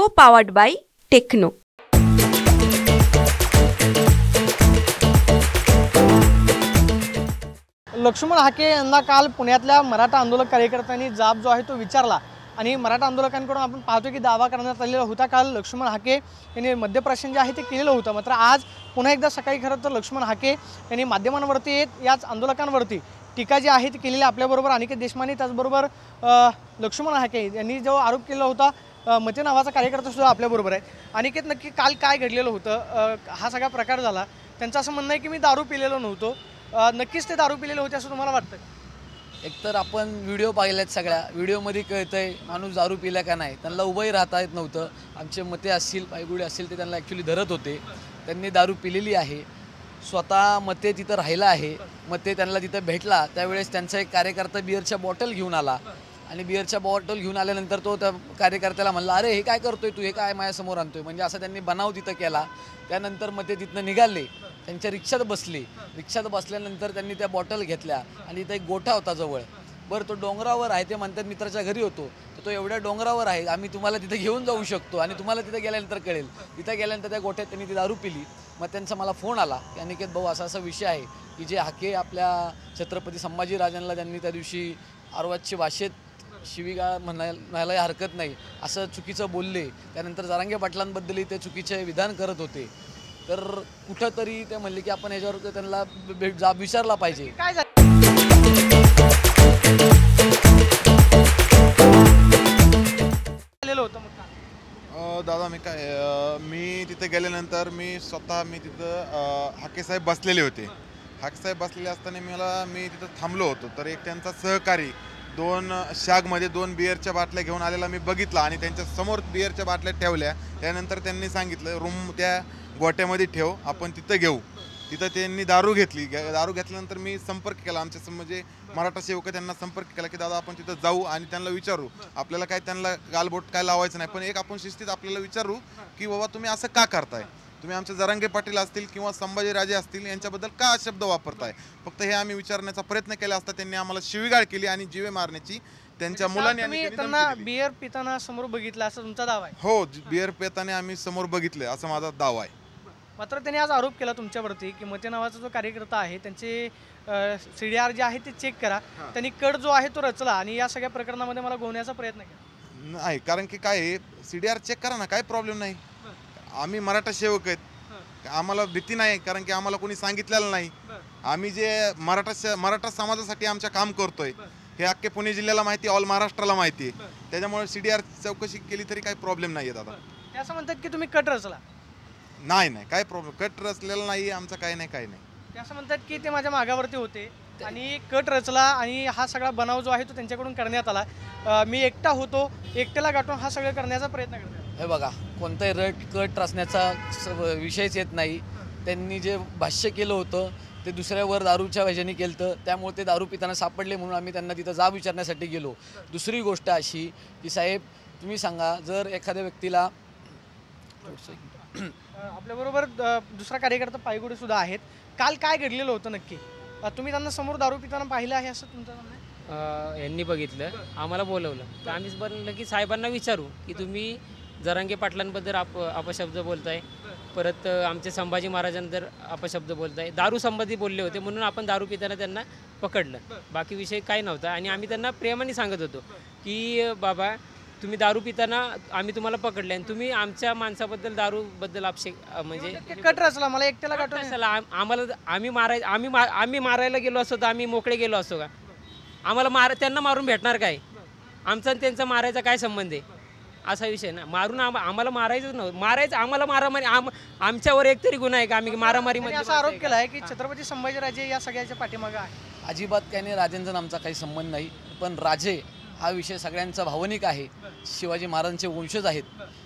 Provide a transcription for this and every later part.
co-powered by Techno. Laxman Hake यांना काल पुण्यातल्या मराठा आंदोलक कार्यकर्त्यांनी जाब जो आहे तो विचारला आणि मराठा आंदोलकांकडून आपण पाहतो की दावा करण्यात आलेला होता काल लक्ष्मण हाके यांनी मद्यप्राशन जे आहे ते केलेलं होतं। मात्र आज पुन्हा एकदा सकाळी खरं तर लक्ष्मण हाके यांनी माध्यमांवरती याच आंदोलकांवरती टीका जी आहे ती केलेली आपल्याबरोबर अनिकेत देशमाने त्याचबरोबर लक्ष्मण हाके यांनी जो आरोप केला होता मते नावाचा कार्यकर्ता सुद्धा आपल्याबरोबर आहे। अनिकेत, नक्की काल काय घडलेलं होतं? हा सगळा प्रकार झाला, त्यांचं असं म्हणणं आहे की मी दारू पिलेलो नव्हतो, नक्कीच ते दारू पिलेले होते असं तुम्हाला वाटतं? एकतर आपण व्हिडिओ पाहिल्यात, सगळ्या व्हिडिओमध्ये कळतंय माणूस दारू पिला का नाही। त्यांना उभंही राहता येत नव्हतं, आमचे मते असतील पायगुडे असतील ते त्यांना ॲक्च्युली धरत होते। त्यांनी दारू पिलेली आहे, स्वतः मते तिथं राहिला आहे, मते त्यांना तिथं भेटला त्यावेळेस त्यांचा एक कार्यकर्ता बिअरच्या बॉटल घेऊन आला आणि बिअरच्या बॉटल घेऊन आल्यानंतर तो त्या कार्यकर्त्याला म्हणला, अरे हे काय करतोय तू, हे काय माझ्यासमोर आणतोय, म्हणजे असं त्यांनी बनाव तिथं केला। त्यानंतर मते तिथनं निघाले, त्यांच्या रिक्षात बसले, रिक्षात बसल्यानंतर त्यांनी त्या बॉटल घेतल्या आणि इथं एक गोठा होता जवळ। बरं, तो डोंगरावर आहे, ते म्हणतात मित्राच्या घरी होतो, तर तो एवढ्या डोंगरावर आहे, आम्ही तुम्हाला तिथे घेऊन जाऊ शकतो आणि तुम्हाला तिथे गेल्यानंतर कळेल। तिथं गेल्यानंतर त्या गोठ्यात त्यांनी ती दारू पिली। मग त्यांचा मला फोन आला की अनिकेत भाऊ असा असा विषय आहे की जे हाके आपल्या छत्रपती संभाजीराजांना त्यांनी त्या दिवशी अर्वाच्य भाषेत शिवीगाळ म्हणायला हरकत नाही असं चुकीचं बोलले, त्यानंतर जरांगे पाटलांबद्दलही ते चुकीचे विधान करत होते। तर कुठंतरी ते म्हणले की आपण याच्यावर त्यांना जाब विचारला पाहिजे। काय दादा मी तिथे गेल्यानंतर मी तिथं हाकेसाहेब बसलेले होते। हाकेसाहेब बसलेले असताना मी तिथं थांबलो होतो, तर एक त्यांचा सहकारी दोन शागमध्ये 2 बिअरच्या बाटल्या घेऊन आलेला मी बघितला आणि त्यांच्या समोर बिअरच्या बाटल्या ठेवल्या। त्यानंतर त्यांनी सांगितलं रूम त्या गोट्यामध्ये ठेव, आपण तिथं घेऊ। तिथं त्यांनी दारू घेतली। दारू घेतल्यानंतर मी संपर्क केला, आमच्या म्हणजे मराठा सेवक त्यांना संपर्क केला की दादा आपण तिथं जाऊ आणि त्यांना विचारू, आपल्याला काय त्यांना गालबोट काय लावायचं नाही, पण एक आपण शिस्तीत आपल्याला विचारू की बाबा तुम्ही असं का करताय, तुम्ही आमचे जरांगे पाटील असतील किंवा संभाजीराजे असतील यांच्याबद्दल का शब्द वापरताय। फक्त हे आम्ही विचारण्याचा प्रयत्न केला असता त्यांनी आम्हाला शिवीगाळ केली आणि जीवे मारण्याची त्यांच्या मुलांनी त्यांना बिअर पिताना समोर बघितलं असं तुमचा दावा आहे? हो, बिअर पिताना आम्ही समोर बघितलं असं माझा दावा आहे। मात्र त्यांनी आज आरोप केला तुमच्यावरती की मते नावाचा जो कार्यकर्ता आहे त्यांचे CDR जे आहे ते चेक करा, त्यांनी कट जो आहे तो रचला आणि या सगळ्या प्रकरणामध्ये मला गोवण्याचा प्रयत्न केला। नाही, कारण की काय CDR चेक करा ना, काय प्रॉब्लेम नाही, आम्ही मराठा सेवक आहेत, आम्हाला भीती नाही, कारण की आम्हाला कोणी सांगितलेलं नाही। आम्ही जे मराठा समाजासाठी आमचं काम करतोय हे अख्खे पुणे जिल्ह्याला माहिती, ऑल महाराष्ट्राला माहिती आहे, त्याच्यामुळे CDR चौकशी केली तरी काही प्रॉब्लेम नाही आहे दादा। ते असं म्हणतात की तुम्ही कट रचला? नाही नाही, काय प्रॉब्लेम, कट रचलेला नाही आमचं, काय नाही काय नाही। ते असं म्हणतात की ते माझ्या मागावरती होते आणि कट रचला आणि हा सगळा बनाव जो आहे तो त्यांच्याकडून करण्यात आला, मी एकटा होतो, एकट्याला गाठून हा सगळं करण्याचा प्रयत्न करतो। हे बघा, कोणताही कट रचण्याचा विषयच येत नाही। त्यांनी जे भाष्य केलं होतं ते दुसऱ्यावर दारूच्या ह्याच्याने केलं होतं, त्यामुळे ते दारू पिताना सापडले म्हणून आम्ही त्यांना तिथं जाब विचारण्यासाठी गेलो। दुसरी गोष्ट अशी की साहेब तुम्ही सांगा, जर एखाद्या व्यक्तीला आपल्याबरोबर दुसरा कार्यकर्ता पायगुडे सुद्धा आहेत, काल काय घडलेलं होतं नक्की? तुम्ही त्यांना समोर दारू पिताना पाहिलं आहे असं तुमचं म्हणणं आहे? यांनी बघितलं, आम्हाला बोलवलं, तर आम्हीच बनलं की साहेबांना विचारू की तुम्ही जरांगे पाटलांबद्दल अपशब्द बोलताय, परत आमचे संभाजी महाराजांबद्दल अपशब्द बोलताय, दारू संबंधी बोलले होते म्हणून आपण दारू पिताना त्यांना पकडलं, बाकी विषय काय नव्हता। आणि आम्ही त्यांना प्रेमाने सांगत होतो की बाबा तुम्ही दारू पिताना आम्ही तुम्हाला पकडले आणि तुम्ही आमच्या माणसाबद्दल दारूबद्दल म्हणजे कट रचला, मला एकट्याला गाठून आम्हाला आम्ही मारायला गेलो असतो तर आम्ही मोकळे गेलो असतो का? आम्हाला त्यांना मारून भेटणार काय? आमचा आणि त्यांचा मारायचा काय संबंध आहे? असा विषय ना, मारून आम्हाला मारायचंच नव्हतं, मारायचं आम्हाला मारामारी, आमच्यावर एक तरी गुन्हा आहे का आम्ही मारामारीमध्ये असा आरोप केला आहे की छत्रपती संभाजीराजे या सगळ्याच्या पाठीमागे आहे? अजिबात काही नाही, राजेंचा आमचा काही संबंध नाही, पण राजे हा विषय सगळ्यांचा भावनिक आहे, शिवाजी महाराजांचे वंशज आहेत,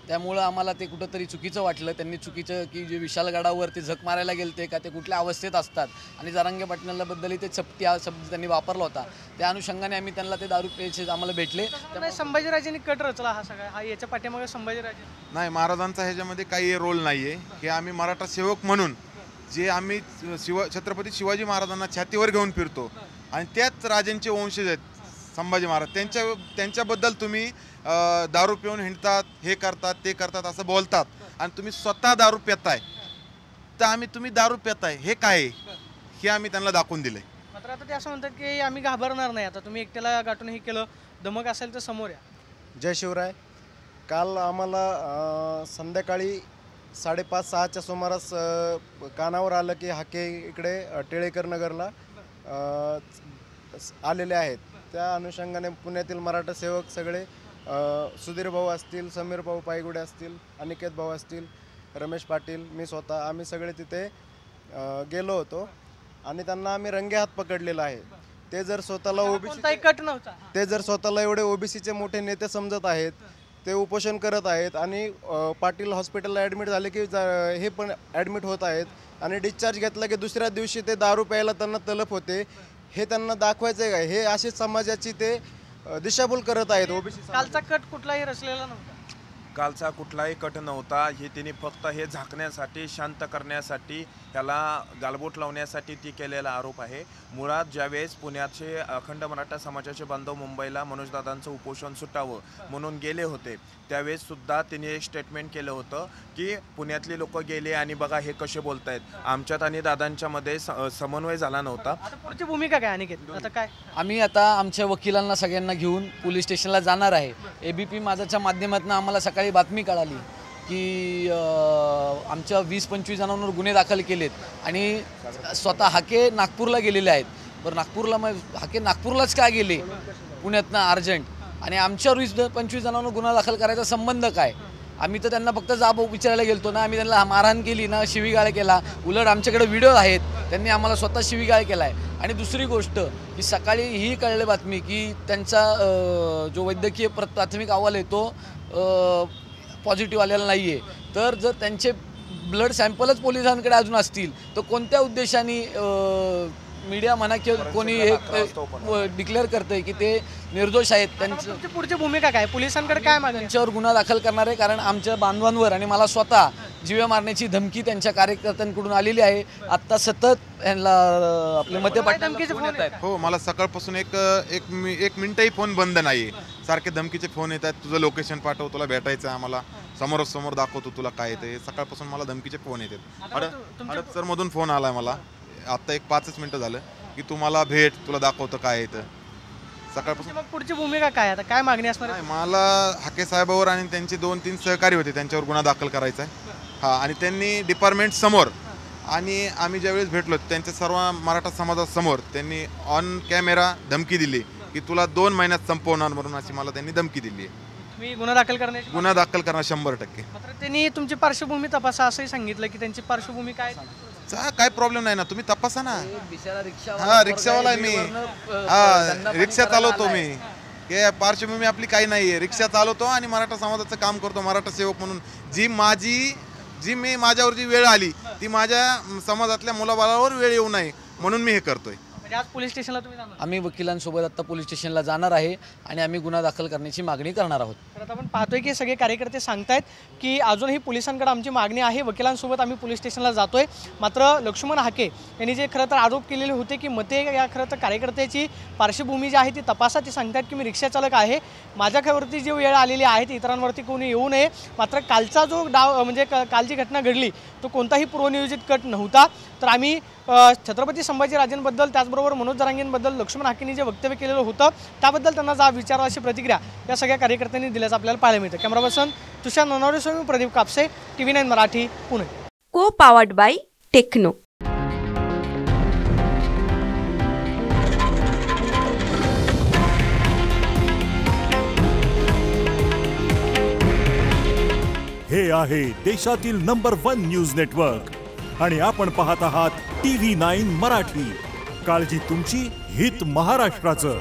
त्यामुळं आम्हाला ते कुठंतरी चुकीचं वाटलं। त्यांनी चुकीचं की जे विशालगडावर ते झक मारायला गेलते का, ते कुठल्या अवस्थेत असतात आणि जरांगे पाटलांबद्दलही ते चपटी हा शब्द त्यांनी वापरला होता, त्या अनुषंगाने आम्ही त्यांना ते दारू प्यायचे आम्हाला भेटले। संभाजीराजेंनी कट रचला हा सगळा, हा याच्या पाठीमागे संभाजीराजे नाही, महाराजांचा ह्याच्यामध्ये काही रोल नाही आहे, की आम्ही मराठा सेवक म्हणून जे आम्ही छत्रपती शिवाजी महाराजांना छातीवर घेऊन फिरतो आणि त्याच राजांचे वंशज आहेत, संभाजी महाराज त्यांच्याबद्दल तुम्ही दारू पिऊन हिंडतात, हे करतात ते करतात असं बोलतात आणि तुम्ही स्वतः दारू पिताय, तर तुम्ही दारू पिताय हे काय हे आम्ही त्यांना दाखवून दिलंय. मात्र आता ते असं म्हणतात की आम्ही घाबरणार नाही, आता तुम्ही एकट्याला गाठून हे केलं, धमक असेल तर समोर या. जय शिवराय. काल आम्हाला संध्याकाळी 5:30-6च्या सुमारास कानावर आलं की हाके इकडे टिळेकर नगरला आलेले आहेत. त्या अनुषंगाने पुण्यातील मराठा सेवक सगळे सुधीर भाऊ असतील, समीर भाऊ पायगुडे असतील, अनिकेत भाऊ असतील, रमेश पाटील, मी स्वतः आम्ही सगळे तिथे गेलो होतो आणि त्यांना आम्ही रंगेहात पकडलेलं आहे. ते जर स्वतःला कोणताही कट नव्हता, ते जर स्वतःला एवढे ओबीसीचे मोठे नेते समजत आहेत, ते उपोषण करत आहेत आणि पाटील हॉस्पिटलला ॲडमिट झाले की हे पण ॲडमिट होत आहेत आणि डिस्चार्ज घेतला की दुसऱ्या दिवशी ते दारू प्यायला त्यांना तलफ होते. हे त्यांना दाखवायचं आहे का? हे अशी समाजाची ते दिशाभूल करत आहेत. ओबीसी कालचा कट कुठलाही रचलेला नव्हता, कालचा कुठलाही कट नव्हता. हे त्यांनी फक्त हे झाकण्यासाठी, शांत करण्यासाठी, त्याला गालबोट लावण्यासाठी ती केलेला आरोप आहे. मुळात ज्यावेळेस पुण्याचे अखंड मराठा समाजाचे बांधव मुंबईला मनोजदादांचं उपोषण सुटावं म्हणून गेले होते, त्यावेळेस सुद्धा त्यांनी एक स्टेटमेंट केलं होतं की पुण्यातले लोक गेले आणि बघा हे कसे बोलत आहेत. आमच्यात आणि दादांच्या मध्ये समन्वय झाला नव्हता. आता पुढची भूमिका काय अनिकेत? आता काय आम्ही आता आमच्या वकिलांना सगळ्यांना घेऊन पोलीस स्टेशनला जाणार आहे. ABP माझाच्या माध्यमातून आम्हाला सकाळी बातमी कळाली की आमच्या 20-25 जणांवर गुन्हे दाखल केलेत आणि स्वतः हाके नागपूरला गेलेले आहेत. बरं, नागपूरला मग हाके नागपूरलाच का गेले पुण्यातनं अर्जंट, आणि आमच्यावर 20-25 जणांवर गुन्हा दाखल करायचा संबंध काय? आम्ही तर त्यांना फक्त जाब विचारायला गेलतो ना, आम्ही त्यांना मारहाण केली ना, शिवीगाळ केला. उलट आमच्याकडे व्हिडिओ आहेत, त्यांनी आम्हाला स्वतः शिवीगाळ केला आहे. आणि दुसरी गोष्ट की सकाळी ही कळली बातमी की त्यांचा जो वैद्यकीय प्राथमिक अहवाल आहे तो पॉझिटिव्ह आलेला नाही आहे. तर जर त्यांचे ब्लड सॅम्पलच पोलिसांकडे अजून असतील तर कोणत्या उद्देशाने मीडिया म्हणा किंवा कोणी हे डिक्लेअर करतंय की ते निर्दोष आहेत? त्यांची पुढची भूमिका काय? पोलिसांकडे काय मागणी? त्यांच्यावर गुन्हा दाखल करणार आहे, कारण आमच्या बांधवांवर आणि मला स्वतः जीवे मारण्याची धमकी त्यांच्या कार्यकर्त्यांकडून आलेली आहे. आत्ता सतत यांना आपले मते धमकीचे फोन येत आहेत. हो, मला सकाळपासून एक मिनिटही फोन बंद नाही. सारखे धमकीचे फोन येत आहेत, तुझं लोकेशन पाठव, तुला भेटायचं आहे, आम्हाला समोर दाखवतो तुला काय येते. सकाळपासून मला धमकीचे फोन येतात. हडपसरमधून फोन आला मला आत्ता 5 मिनिटं झालं की तुम्हाला भेट, तुला दाखवतं काय येतं. सकाळपासून मग पुढची भूमिका काय? आता काय मागणी असणार आहे? मला हाके साहेबावर आणि त्यांचे 2-3 सहकारी होते त्यांच्यावर गुन्हा दाखल करायचा आहे. हां, आणि त्यांनी डिपार्टमेंट समोर आणि आम्ही ज्यावेळेस भेटलो त्यांच्या सर्व मराठा समाजासमोर त्यांनी ऑन कॅमेरा धमकी दिली की तुला 2 महिन्यात संपवणार म्हणून, अशी मला त्यांनी धमकी दिली आहे. तुम्ही गुन्हा दाखल करण्याची? गुन्हा दाखल करणार 100%. मात्र त्यांनी तुमची पार्श्वभूमी तपासा असंही सांगितलं की त्यांची पार्श्वभूमी काय? काय प्रॉब्लेम नाही ना, तुम्ही तपासा ना. रिक्षावाला हा, रिक्षावाला आहे मी. हा, रिक्षा चालवतो मी. हे पार्श्वभूमी आपली काही नाही आहे. रिक्षा चालवतो आणि मराठा समाजाचं काम करतो मराठा सेवक म्हणून. माझ्यावर जी वेळ आली ती माझ्या समाजातल्या मुलाबाळावर वेळ येऊ नये म्हणून मी हे करतोय. आज पोलीस स्टेशनला तुम्ही जाणार? आम्ही वकिलांसोबत आता पोलीस स्टेशनला जाणार आहे आणि आम्ही गुन्हा दाखल करण्याची मागणी करणार आहोत. तर आता आपण पाहतोय की सगळे कार्यकर्ते सांगतायत की अजूनही पोलिसांकडे आमची मागणी आहे. वकिलांसोबत आम्ही पोलीस स्टेशनला जातोय. मात्र लक्ष्मण हाके यांनी जे खरं तर आरोप केलेले होते की मते या खरं तर कार्यकर्त्याची पार्श्वभूमी जी आहे ती तपासा. ते सांगतात की मी रिक्षाचालक आहे, माझ्यावरती जी वेळ आलेली आहे ती इतरांवरती कोणी येऊ नये. मात्र कालचा जो डाव म्हणजे कालची घटना घडली तो कोणताही पूर्वनियोजित कट नव्हता. तर आम्ही छत्रपती संभाजीराजेंबद्दल त्याचबरोबर मनोज जरांगेंबद्दल लक्ष्मण हाकेंनी जे वक्तव्य केलेलं होतं त्याबद्दल त्यांना जाब विचारा अशी प्रतिक्रिया या सगळ्या कार्यकर्त्यांनी दिल्याचं आपल्याला पाहायला मिळतं. कॅमेरा पर्सन तुषार ननवरेसह प्रदीप कापसे, TV9 मराठी, पुणे. को पावर्ड बाय टेक्नो. हे आहे देशातील नंबर 1 न्यूज नेटवर्क आणि आपण पाहत आहात TV9 मराठी. काळजी तुमची, हित महाराष्ट्राचं.